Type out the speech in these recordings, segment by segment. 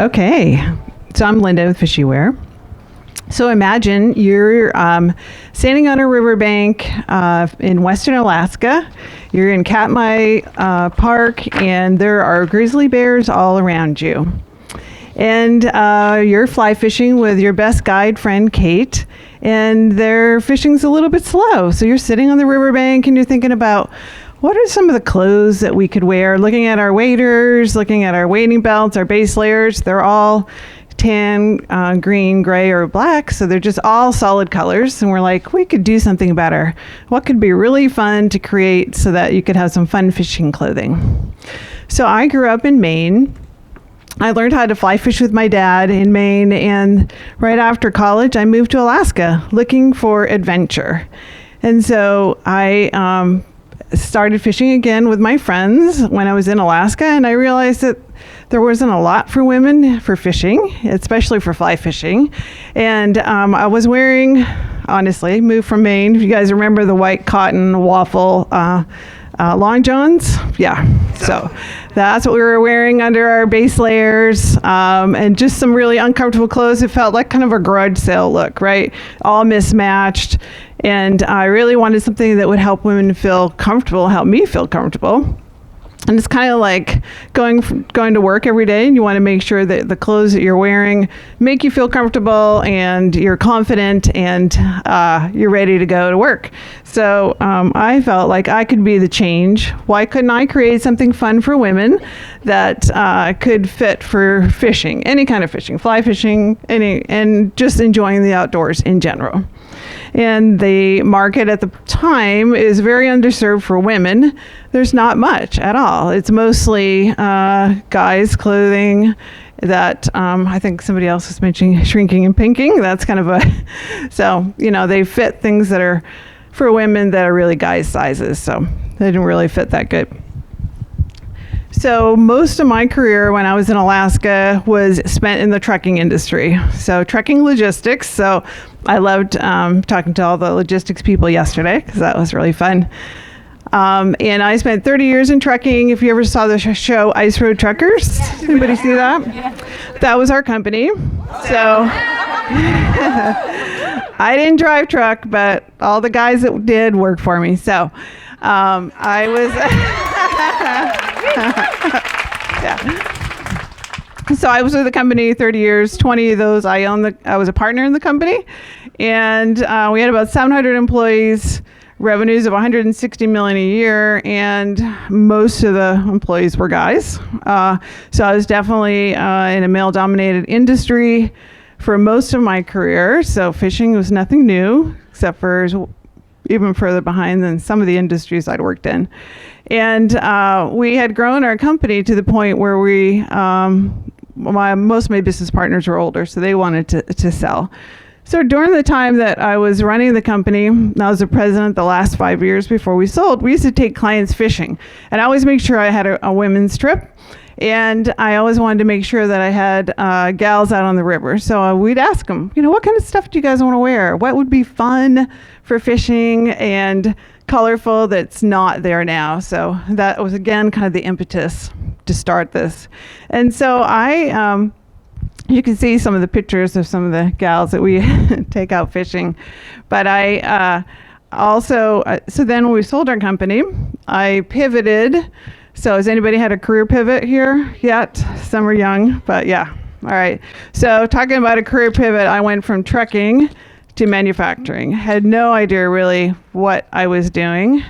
Okay, so I'm Linda with FisheWear. So imagine you're standing on a riverbank in western Alaska. You're in Katmai Park, and there are grizzly bears all around you. And you're fly fishing with your best guide friend, Kate, and their fishing's a little bit slow. So you're sitting on the riverbank, and you're thinking about, what are some of the clothes that we could wear? Looking at our waders, looking at our wading belts, our base layers, they're all tan, green, gray, or black, so they're just all solid colors. And we're like, we could do something better. What could be really fun to create so that you could have some fun fishing clothing? So I grew up in Maine. I learned how to fly fish with my dad in Maine, and right after college, I moved to Alaska looking for adventure. And so I started fishing again with my friends when I was in Alaska, and I realized that there wasn't a lot for women for fishing, especially for fly fishing. And I was wearing, honestly, moved from Maine. If you guys remember the white cotton waffle long johns? Yeah, so that's what we were wearing under our base layers, and just some really uncomfortable clothes. It felt like kind of a garage sale look, right? All mismatched. And I really wanted something that would help women feel comfortable, help me feel comfortable. And it's kind of like going to work every day, and you want to make sure that the clothes that you're wearing make you feel comfortable and you're confident and you're ready to go to work. So I felt like I could be the change. Why couldn't I create something fun for women that could fit for fishing, any kind of fishing, fly fishing, and just enjoying the outdoors in general? And the market at the time is very underserved for women. There's not much at all. It's mostly guys' clothing that I think somebody else was mentioning, shrinking and pinking. That's kind of so, they fit things that are for women that are really guys' sizes. So they didn't really fit that good. So most of my career when I was in Alaska was spent in the trucking industry. So trucking logistics. So I loved talking to all the logistics people yesterday because that was really fun. And I spent 30 years in trucking. If you ever saw the show Ice Road Truckers, anybody see that? Yeah. That was our company. So I didn't drive truck, but all the guys that did worked for me. So I was... yeah. So I was with the company 30 years. 20 of those I was a partner in the company, and we had about 700 employees, revenues of 160 million a year, and most of the employees were guys. So I was definitely in a male-dominated industry for most of my career. So fishing was nothing new, except for even further behind than some of the industries I'd worked in. And we had grown our company to the point where most of my business partners were older, so they wanted to sell. So during the time that I was running the company, I was the president the last 5 years before we sold, we used to take clients fishing. And I always make sure I had a women's trip. And I always wanted to make sure that I had gals out on the river. So we'd ask them, what kind of stuff do you guys want to wear? What would be fun for fishing and colorful that's not there now? So that was, again, kind of the impetus to start this. And so you can see some of the pictures of some of the gals that we take out fishing. But I also, so then when we sold our company, I pivoted. So has anybody had a career pivot here yet? Some are young, but yeah. All right. So talking about a career pivot, I went from trucking to manufacturing. Had no idea really what I was doing,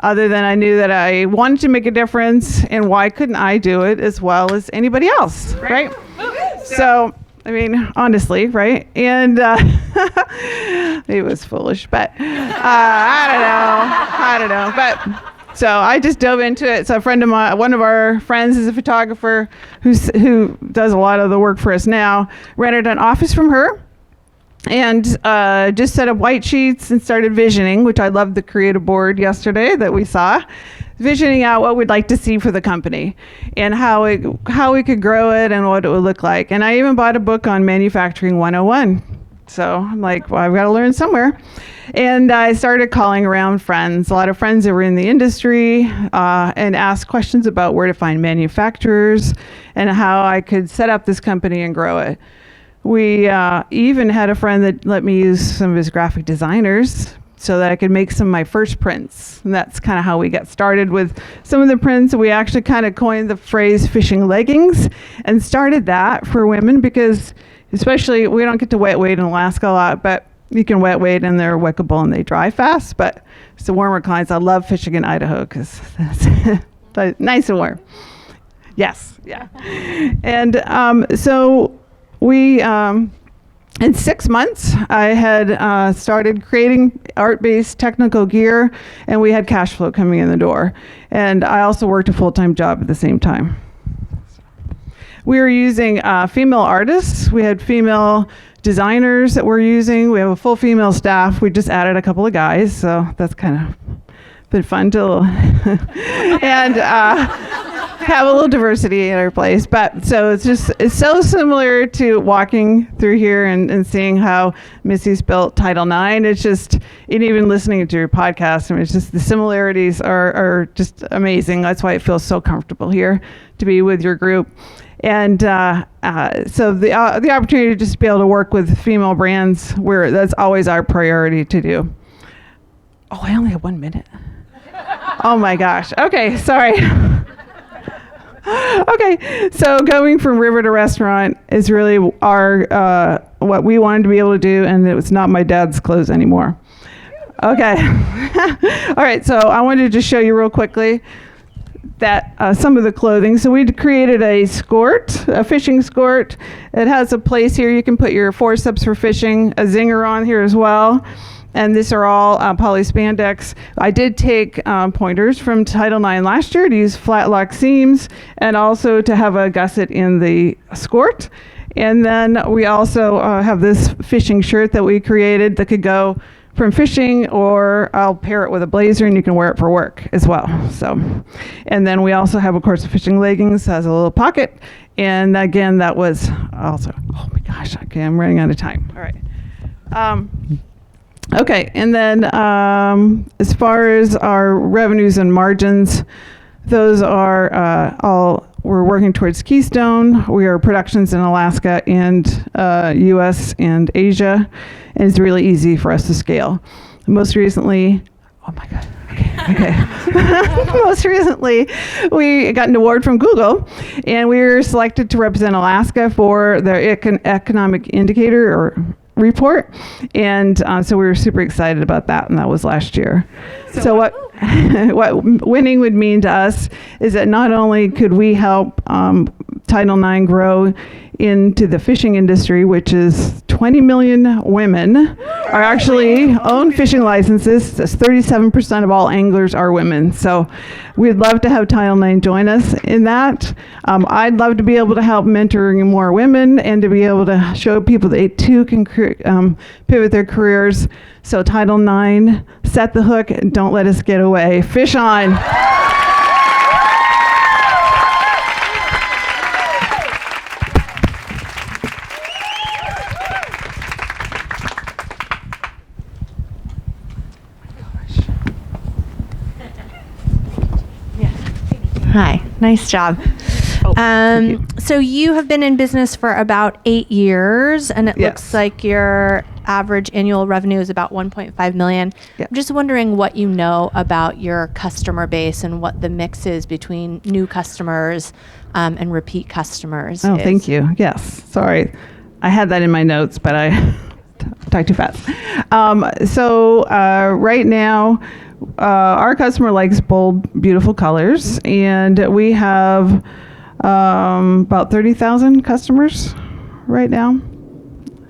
other than I knew that I wanted to make a difference, and why couldn't I do it as well as anybody else, right? So, I mean, honestly, right? And it was foolish, but I don't know. But so I just dove into it. So a friend of mine, one of our friends is a photographer who does a lot of the work for us now, rented an office from her and just set up white sheets and started visioning, which I loved the creative board yesterday that we saw, visioning out what we'd like to see for the company and how we could grow it and what it would look like. And I even bought a book on Manufacturing 101. So I'm like, well, I've got to learn somewhere. And I started calling around friends, a lot of friends that were in the industry, and asked questions about where to find manufacturers and how I could set up this company and grow it. We even had a friend that let me use some of his graphic designers so that I could make some of my first prints. And that's kind of how we got started with some of the prints. We actually kind of coined the phrase fishing leggings and started that for women because especially we don't get to wet wade in Alaska a lot, but you can wet wade and they're wickable and they dry fast. But it's the warmer climates. I love fishing in Idaho because that's nice and warm. Yes, yeah. And so we, in 6 months, I had started creating art-based technical gear, and we had cash flow coming in the door. And I also worked a full-time job at the same time. We were using female artists. We had female designers that we're using. We have a full female staff. We just added a couple of guys, so that's kind of been fun to and have a little diversity in our place. But so it's so similar to walking through here and seeing how Missy's built Title IX. It's just, and even listening to your podcast, I mean, it's just the similarities are just amazing. That's why it feels so comfortable here to be with your group. And so the opportunity to just be able to work with female brands, that's always our priority to do. Oh, I only have 1 minute. Oh my gosh. Okay, sorry. Okay, so going from river to restaurant is really our what we wanted to be able to do, and it was not my dad's clothes anymore. Okay. All right, so I wanted to just show you real quickly that some of the clothing. So we created a skort, a fishing skort. It has a place here you can put your forceps for fishing, a zinger on here as well. And these are all poly spandex. I did take pointers from Title IX last year to use flat lock seams and also to have a gusset in the skort. And then we also have this fishing shirt that we created that could go from fishing, or I'll pair it with a blazer and you can wear it for work as well. So, and then we also have, of course, the fishing leggings, has a little pocket. And again, that was also, oh my gosh, okay, I'm running out of time. All right. Okay, and then as far as our revenues and margins, those are all, we're working towards Keystone. We are productions in Alaska and US and Asia, and it's really easy for us to scale. Most recently, oh my God, okay. Most recently, we got an award from Google, and we were selected to represent Alaska for their economic indicator or report, and so we were super excited about that, and that was last year. So what winning would mean to us is that not only could we help Title IX grow into the fishing industry, which is 20 million women are actually own fishing licenses. That's 37% of all anglers are women. So we'd love to have Title IX join us in that. I'd love to be able to help mentoring more women and to be able to show people that they too can pivot their careers. So Title IX, set the hook, and don't let us get away. Fish on. Hi, nice job. So you have been in business for about 8 years, and it looks like your average annual revenue is about 1.5 million. Yep. I'm just wondering what you know about your customer base and what the mix is between new customers and repeat customers. Oh, thank you. Yes. Sorry. I had that in my notes, but I talked too fast. So right now, our customer likes bold, beautiful colors, and we have about 30,000 customers right now.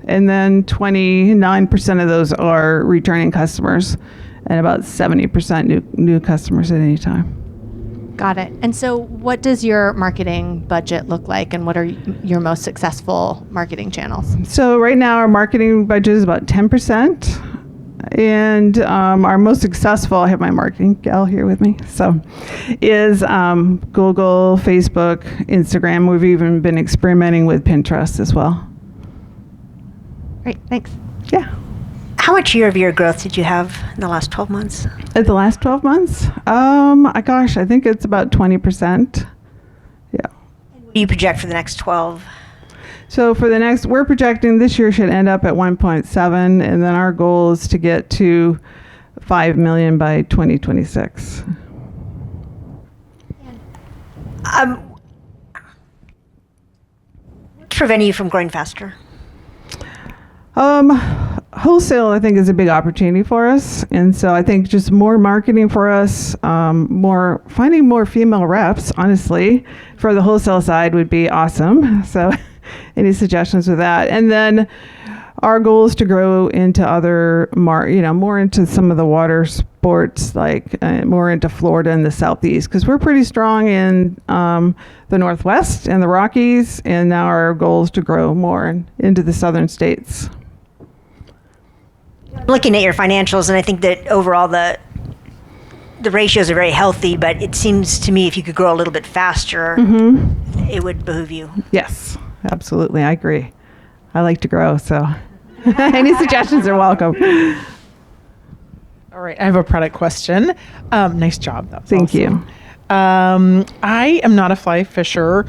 And then 29% of those are returning customers, and about 70% new customers at any time. Got it. And so what does your marketing budget look like, and what are your most successful marketing channels? So right now our marketing budget is about 10%. And our most successful, I have my marketing gal here with me, so is Google, Facebook, Instagram. We've even been experimenting with Pinterest as well. Great, thanks. Yeah. How much year-over-year growth did you have in the last 12 months? At the last 12 months? I think it's about 20%. Yeah. What do you project for the next 12? So we're projecting this year should end up at 1.7, and then our goal is to get to 5 million by 2026. What's preventing you from growing faster? Wholesale, I think, is a big opportunity for us, and so I think just more marketing for us, finding more female reps, honestly, for the wholesale side would be awesome. So, any suggestions with that? And then our goal is to grow into other, more into some of the water sports, like more into Florida and the Southeast, because we're pretty strong in the Northwest and the Rockies, and now our goal is to grow more into the southern states. I'm looking at your financials, and I think that overall the ratios are very healthy, but it seems to me if you could grow a little bit faster, it would behoove you. Yes, absolutely. I agree. I like to grow, so any suggestions are welcome. All right, I have a product question. Nice job. That was Thank awesome. you. I am not a fly fisher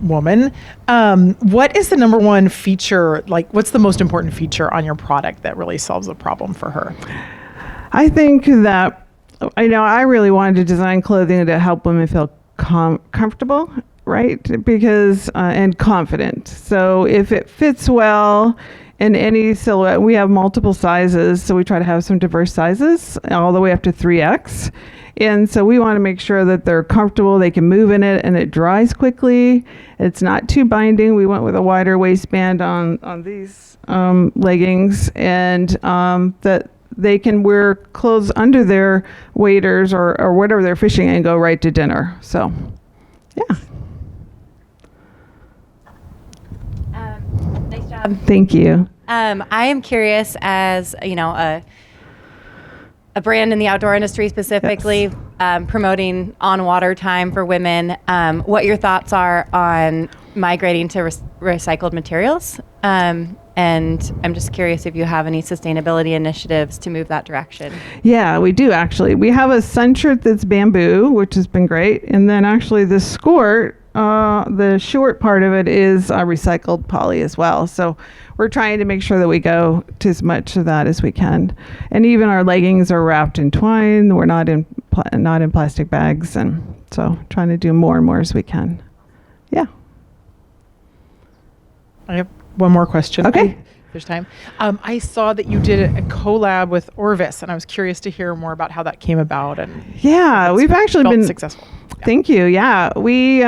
woman. What is the number one feature, what's the most important feature on your product that really solves a problem for her? I think that, I really wanted to design clothing to help women feel comfortable, right? Because, and confident. So if it fits well in any silhouette, we have multiple sizes. So we try to have some diverse sizes all the way up to 3X. And so we want to make sure that they're comfortable, they can move in it, and it dries quickly. It's not too binding. We went with a wider waistband on these leggings, and that they can wear clothes under their waders or whatever they're fishing and go right to dinner. So, yeah. Nice job. Thank you. I am curious, as a brand in the outdoor industry specifically, Yes. Promoting on-water time for women, what your thoughts are on migrating to recycled materials. And I'm just curious if you have any sustainability initiatives to move that direction. Yeah, we do actually. We have a sun shirt that's bamboo, which has been great. And then actually the skirt, the short part of it is recycled poly as well. So we're trying to make sure that we go to as much of that as we can. And even our leggings are wrapped in twine. We're not in plastic bags. And so trying to do more and more as we can. Yeah. I have one more question. Okay. There's time. I saw that you did a collab with Orvis, and I was curious to hear more about how that came about. And yeah, we've actually been successful. Yeah. Thank you. Yeah, we.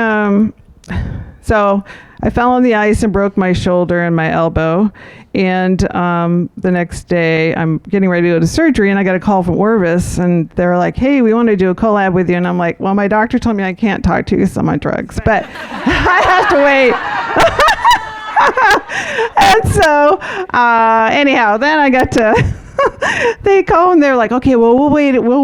So I fell on the ice and broke my shoulder and my elbow, and the next day I'm getting ready to go to surgery, and I got a call from Orvis, and they're like, "Hey, we want to do a collab with you," and I'm like, "Well, my doctor told me I can't talk to you because I'm on drugs, but I have to wait." And so, anyhow, then I got to, they call and they're like, okay, well, we'll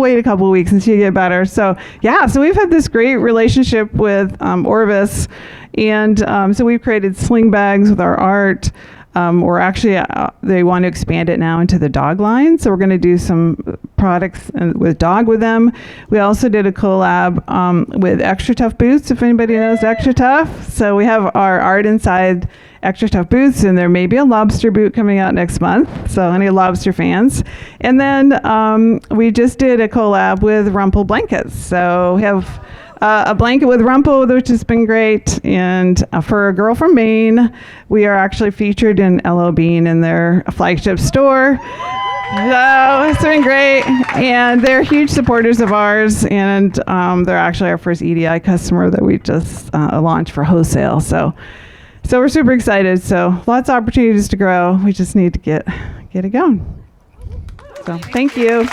wait a couple of weeks until you get better. So yeah, so we've had this great relationship with Orvis, and so we've created sling bags with our art. We're actually, they want to expand it now into the dog line. So we're going to do some products with dog with them. We also did a collab with Extra Tough Boots, if anybody knows Extra Tough. So we have our art inside Extra Tough Boots, and there may be a lobster boot coming out next month. So any lobster fans. And then we just did a collab with Rumple Blankets. So we have a blanket with Rumple, which has been great. And for a girl from Maine, we are actually featured in L.O. Bean in their flagship store. So it's been great. And they're huge supporters of ours. And they're actually our first EDI customer that we just launched for wholesale. So we're super excited. So lots of opportunities to grow. We just need to get it going. So thank you.